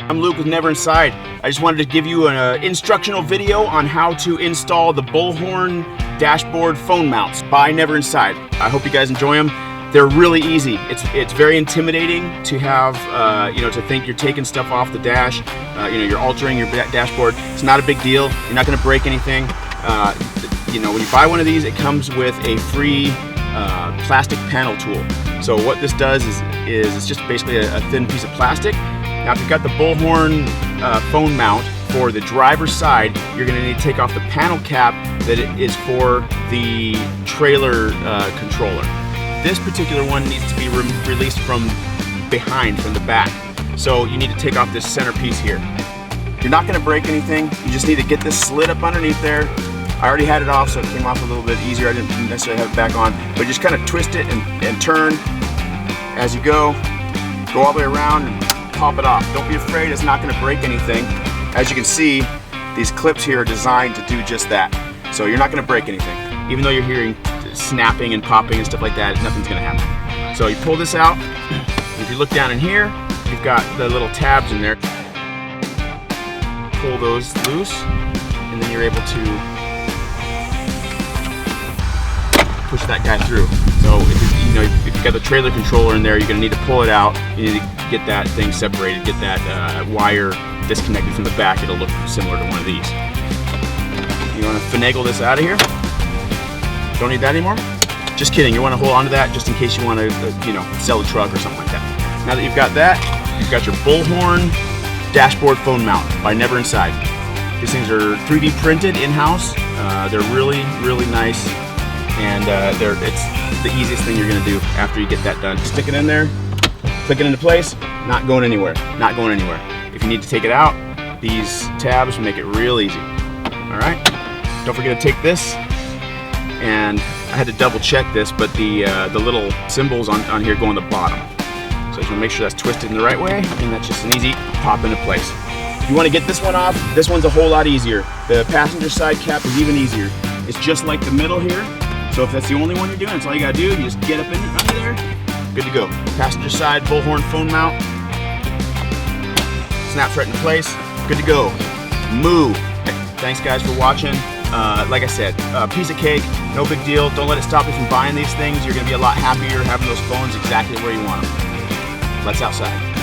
I'm Luke with Never Inside. I just wanted to give you an instructional video on how to install the Bullhorn dashboard phone mounts by Never Inside. I hope you guys enjoy them. They're really easy. It's very intimidating to have, to think you're taking stuff off the dash. You're altering your dashboard. It's not a big deal. You're not going to break anything. When you buy one of these, it comes with a free plastic panel tool. So what this does is it's just basically a thin piece of plastic. Now, if you've got the Bullhorn phone mount for the driver's side, you're going to need to take off the panel cap that is for the trailer controller. This particular one needs to be released from behind, from the back. So you need to take off this center piece here. You're not going to break anything. You just need to get this slid up underneath there. I already had it off, so it came off a little bit easier. I didn't necessarily have it back on, but just kind of twist it and turn as you go. Go all the way around and pop it off. Don't be afraid, it's not going to break anything. As you can see, these clips here are designed to do just that. So you're not going to break anything. Even though you're hearing snapping and popping and stuff like that, nothing's going to happen. So you pull this out. If you look down in here, you've got the little tabs in there. Pull those loose, and then you're able to push that guy through. So if you've got the trailer controller in there, you're going to need to pull it out. You need to get that thing separated, get that wire disconnected from the back. It'll look similar to one of these. You want to finagle this out of here. Don't need that anymore. Just kidding. You want to hold on to that just in case you want to, sell a truck or something like that. Now that you've got that, you've got your Bullhorn dashboard phone mount by Never Inside. These things are 3D printed in-house. They're really, really nice. And it's the easiest thing you're going to do after you get that done. Stick it in there, click it into place, not going anywhere, not going anywhere. If you need to take it out, these tabs make it real easy. All right, don't forget to take this, and I had to double check this, but the little symbols on here go on the bottom. So you want to make sure that's twisted in the right way, and that's just an easy pop into place. If you want to get this one off, this one's a whole lot easier. The passenger side cap is even easier. It's just like the middle here. So if that's the only one you're doing, that's all you gotta do. You just get up under there, good to go. Passenger side Bullhorn phone mount. Snaps right into place, good to go. Move. Thanks guys for watching. Like I said, piece of cake, no big deal. Don't let it stop you from buying these things. You're gonna be a lot happier having those phones exactly where you want them. Let's outside.